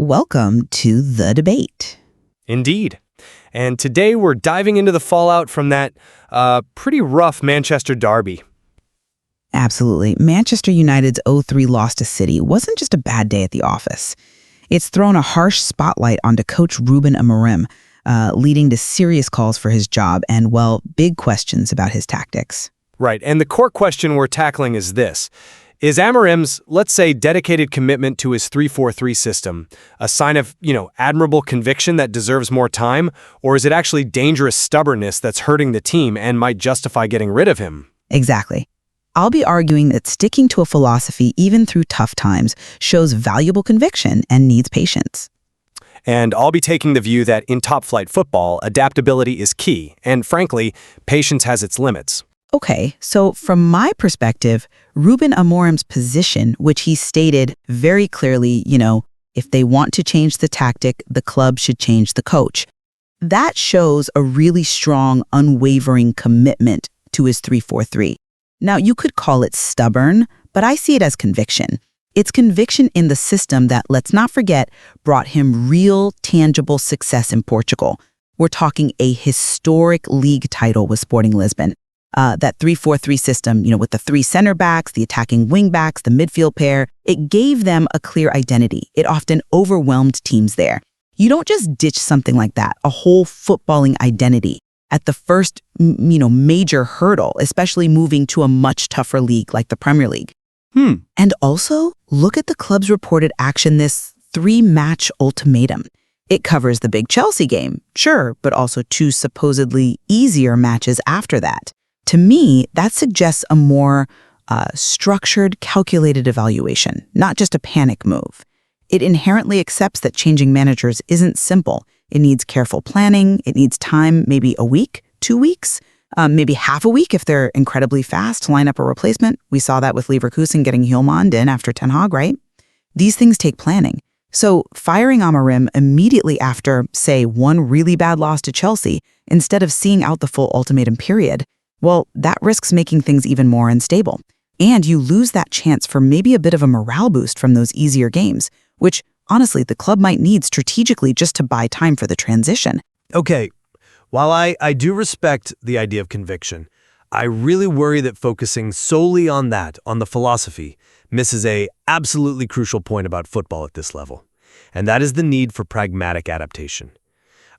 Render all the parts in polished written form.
welcome to the debate. Indeed. And today we're diving into the fallout from that pretty rough Manchester derby. Absolutely. Manchester United's 0-3 loss to City wasn't just a bad day at the office. It's thrown a harsh spotlight onto coach Rúben Amorim, leading to serious calls for his job and, well, big questions about his tactics. Right, and the core question we're tackling is this. Is Amorim's, let's say, dedicated commitment to his 3-4-3 system a sign of, admirable conviction that deserves more time, or is it actually dangerous stubbornness that's hurting the team and might justify getting rid of him? Exactly. I'll be arguing that sticking to a philosophy even through tough times shows valuable conviction and needs patience. And I'll be taking the view that in top-flight football, adaptability is key, and frankly, patience has its limits. Okay, so from my perspective, Rúben Amorim's position, which he stated very clearly, if they want to change the tactic, the club should change the coach. That shows a really strong, unwavering commitment to his 3-4-3. Now, you could call it stubborn, but I see it as conviction. It's conviction in the system that, let's not forget, brought him real, tangible success in Portugal. We're talking a historic league title with Sporting Lisbon. That 3-4-3 system, with the three center backs, the attacking wing backs, the midfield pair, it gave them a clear identity. It often overwhelmed teams there. You don't just ditch something like that, a whole footballing identity, at the first, major hurdle, especially moving to a much tougher league like the Premier League. And also, look at the club's reported action this 3-match ultimatum. It covers the big Chelsea game, sure, but also 2 supposedly easier matches after that. To me, that suggests a more structured, calculated evaluation, not just a panic move. It inherently accepts that changing managers isn't simple. It needs careful planning. It needs time, maybe a week, 2 weeks, maybe half a week if they're incredibly fast to line up a replacement. We saw that with Leverkusen getting Hjulmand in after Ten Hag, right? These things take planning. So firing Amorim immediately after, say, one really bad loss to Chelsea, instead of seeing out the full ultimatum period, well, that risks making things even more unstable. And you lose that chance for maybe a bit of a morale boost from those easier games, which, honestly, the club might need strategically just to buy time for the transition. Okay, while I do respect the idea of conviction, I really worry that focusing solely on the philosophy, misses a absolutely crucial point about football at this level. And that is the need for pragmatic adaptation.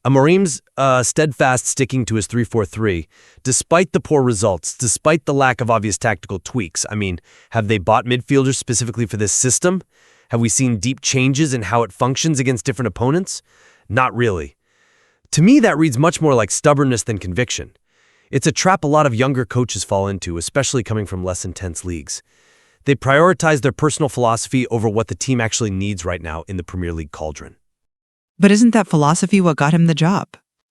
Amorim's steadfast sticking to his 3-4-3, despite the poor results, despite the lack of obvious tactical tweaks. Have they bought midfielders specifically for this system? Have we seen deep changes in how it functions against different opponents? Not really. To me, that reads much more like stubbornness than conviction. It's a trap a lot of younger coaches fall into, especially coming from less intense leagues. They prioritize their personal philosophy over what the team actually needs right now in the Premier League cauldron. But isn't that philosophy what got him the job?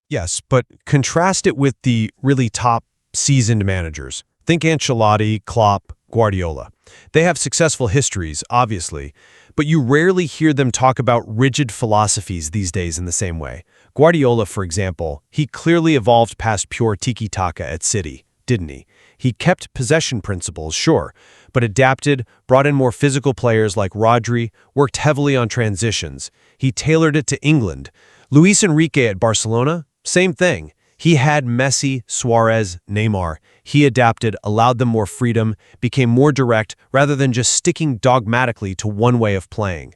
Yes, but contrast it with the really top seasoned managers. Think Ancelotti, Klopp, Guardiola. They have successful histories, obviously, but you rarely hear them talk about rigid philosophies these days in the same way. Guardiola, for example, he clearly evolved past pure tiki-taka at City, didn't he? He kept possession principles, sure, but adapted, brought in more physical players like Rodri, worked heavily on transitions. He tailored it to England. Luis Enrique at Barcelona, same thing. He had Messi, Suarez, Neymar. He adapted, allowed them more freedom, became more direct rather than just sticking dogmatically to one way of playing.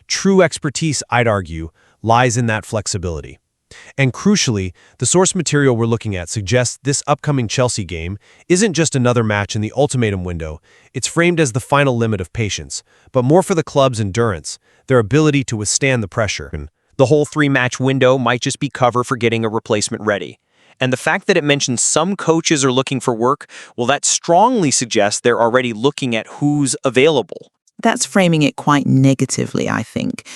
True expertise, I'd argue, lies in that flexibility. And crucially, the source material we're looking at suggests this upcoming Chelsea game isn't just another match in the ultimatum window. It's framed as the final limit of patience, but more for the club's endurance, their ability to withstand the pressure. The whole 3-match window might just be cover for getting a replacement ready. And the fact that it mentions some coaches are looking for work, well, that strongly suggests they're already looking at who's available. That's framing it quite negatively, I think.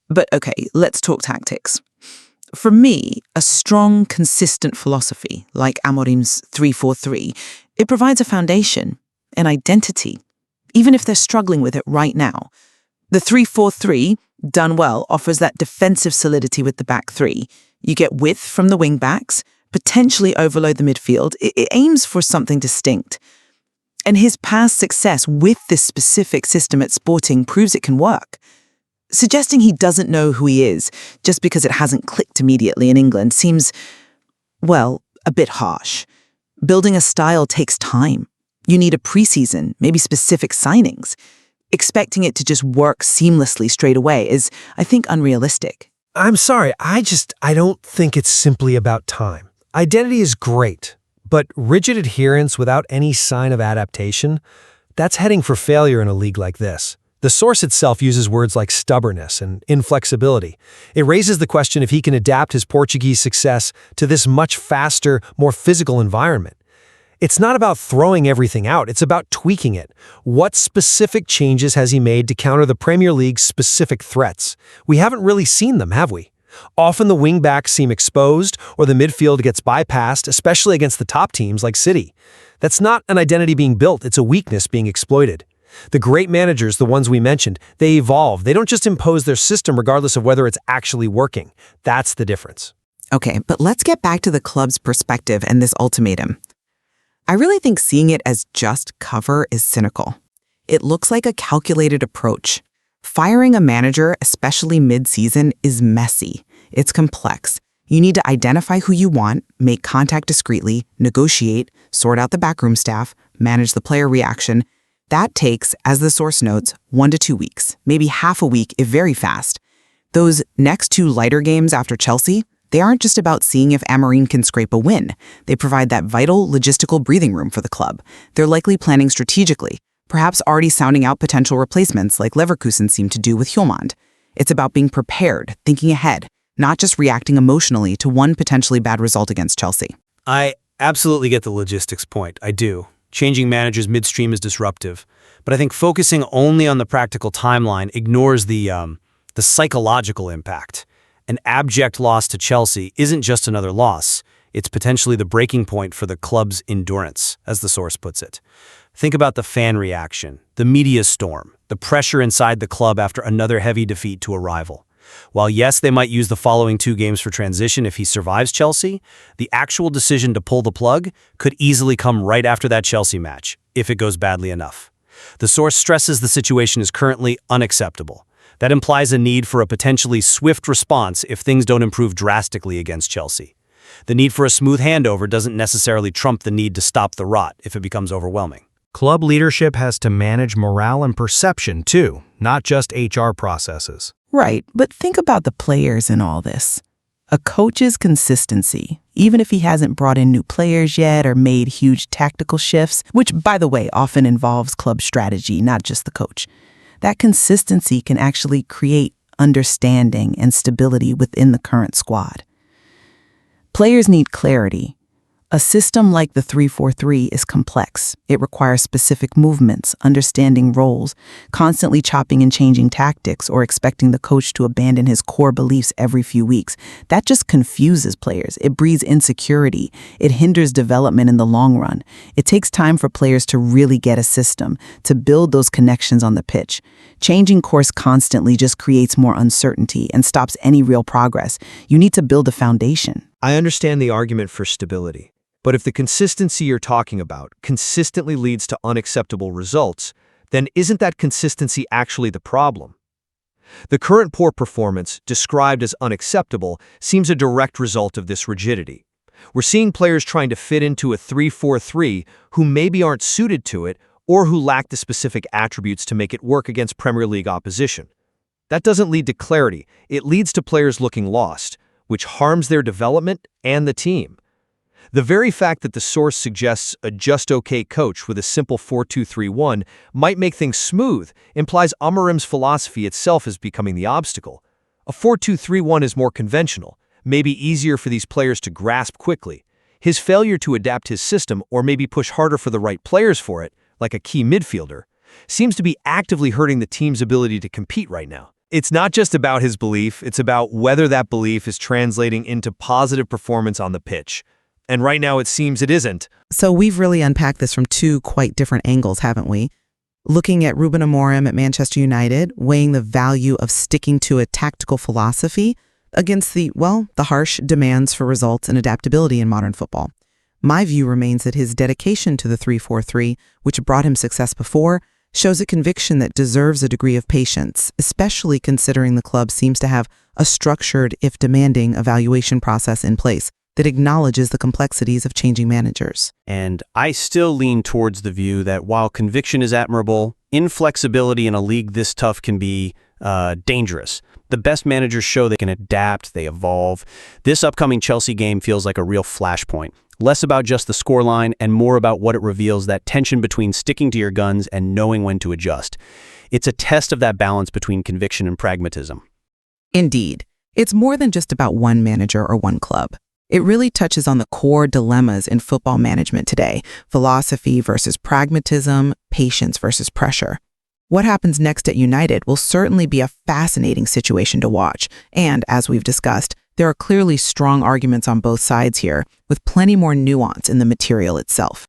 But okay, let's talk tactics. For me, a strong, consistent philosophy, like Amorim's 3-4-3, it provides a foundation, an identity, even if they're struggling with it right now. The 3-4-3, done well, offers that defensive solidity with the back three. You get width from the wing backs, potentially overload the midfield. It aims for something distinct. And his past success with this specific system at Sporting proves it can work. Suggesting he doesn't know who he is just because it hasn't clicked immediately in England seems, well, a bit harsh. Building a style takes time. You need a preseason, maybe specific signings. Expecting it to just work seamlessly straight away is, I think, unrealistic. I'm sorry, I don't think it's simply about time. Identity is great, but rigid adherence without any sign of adaptation, that's heading for failure in a league like this. The source itself uses words like stubbornness and inflexibility. It raises the question if he can adapt his Portuguese success to this much faster, more physical environment. It's not about throwing everything out, it's about tweaking it. What specific changes has he made to counter the Premier League's specific threats? We haven't really seen them, have we? Often the wingbacks seem exposed or the midfield gets bypassed, especially against the top teams like City. That's not an identity being built, it's a weakness being exploited. The great managers, the ones we mentioned, they evolve. They don't just impose their system regardless of whether it's actually working. That's the difference. Okay, but let's get back to the club's perspective and this ultimatum. I really think seeing it as just cover is cynical. It looks like a calculated approach. Firing a manager, especially mid-season, is messy. It's complex. You need to identify who you want, make contact discreetly, negotiate, sort out the backroom staff, manage the player reaction. That takes, as the source notes, 1 to 2 weeks, maybe half a week if very fast. Those next 2 lighter games after Chelsea, they aren't just about seeing if Amorim can scrape a win. They provide that vital logistical breathing room for the club. They're likely planning strategically, perhaps already sounding out potential replacements like Leverkusen seemed to do with Hjulmand. It's about being prepared, thinking ahead, not just reacting emotionally to one potentially bad result against Chelsea. I absolutely get the logistics point. I do. Changing managers midstream is disruptive. But I think focusing only on the practical timeline ignores the psychological impact. An abject loss to Chelsea isn't just another loss. It's potentially the breaking point for the club's endurance, as the source puts it. Think about the fan reaction, the media storm, the pressure inside the club after another heavy defeat to a rival. While yes, they might use the following 2 games for transition if he survives Chelsea, the actual decision to pull the plug could easily come right after that Chelsea match, if it goes badly enough. The source stresses the situation is currently unacceptable. That implies a need for a potentially swift response if things don't improve drastically against Chelsea. The need for a smooth handover doesn't necessarily trump the need to stop the rot if it becomes overwhelming. Club leadership has to manage morale and perception too, not just HR processes. Right, but think about the players in all this. A coach's consistency, even if he hasn't brought in new players yet or made huge tactical shifts, which, by the way, often involves club strategy, not just the coach. That consistency can actually create understanding and stability within the current squad. Players need clarity. A system like the 3-4-3 is complex. It requires specific movements, understanding roles, constantly chopping and changing tactics, or expecting the coach to abandon his core beliefs every few weeks. That just confuses players. It breeds insecurity. It hinders development in the long run. It takes time for players to really get a system, to build those connections on the pitch. Changing course constantly just creates more uncertainty and stops any real progress. You need to build a foundation. I understand the argument for stability. But if the consistency you're talking about consistently leads to unacceptable results, then isn't that consistency actually the problem? The current poor performance, described as unacceptable, seems a direct result of this rigidity. We're seeing players trying to fit into a 3-4-3 who maybe aren't suited to it or who lack the specific attributes to make it work against Premier League opposition. That doesn't lead to clarity. It leads to players looking lost, which harms their development and the team. The very fact that the source suggests a just-okay coach with a simple 4-2-3-1 might make things smooth implies Amorim's philosophy itself is becoming the obstacle. A 4-2-3-1 is more conventional, maybe easier for these players to grasp quickly. His failure to adapt his system or maybe push harder for the right players for it, like a key midfielder, seems to be actively hurting the team's ability to compete right now. It's not just about his belief, it's about whether that belief is translating into positive performance on the pitch. And right now it seems it isn't. So we've really unpacked this from 2 quite different angles, haven't we? Looking at Rúben Amorim at Manchester United, weighing the value of sticking to a tactical philosophy against the harsh demands for results and adaptability in modern football. My view remains that his dedication to the 3-4-3, which brought him success before, shows a conviction that deserves a degree of patience, especially considering the club seems to have a structured, if demanding, evaluation process in place that acknowledges the complexities of changing managers. And I still lean towards the view that while conviction is admirable, inflexibility in a league this tough can be dangerous. The best managers show they can adapt, they evolve. This upcoming Chelsea game feels like a real flashpoint. Less about just the scoreline and more about what it reveals, that tension between sticking to your guns and knowing when to adjust. It's a test of that balance between conviction and pragmatism. Indeed, it's more than just about one manager or one club. It really touches on the core dilemmas in football management today: philosophy versus pragmatism, patience versus pressure. What happens next at United will certainly be a fascinating situation to watch, and as we've discussed, there are clearly strong arguments on both sides here, with plenty more nuance in the material itself.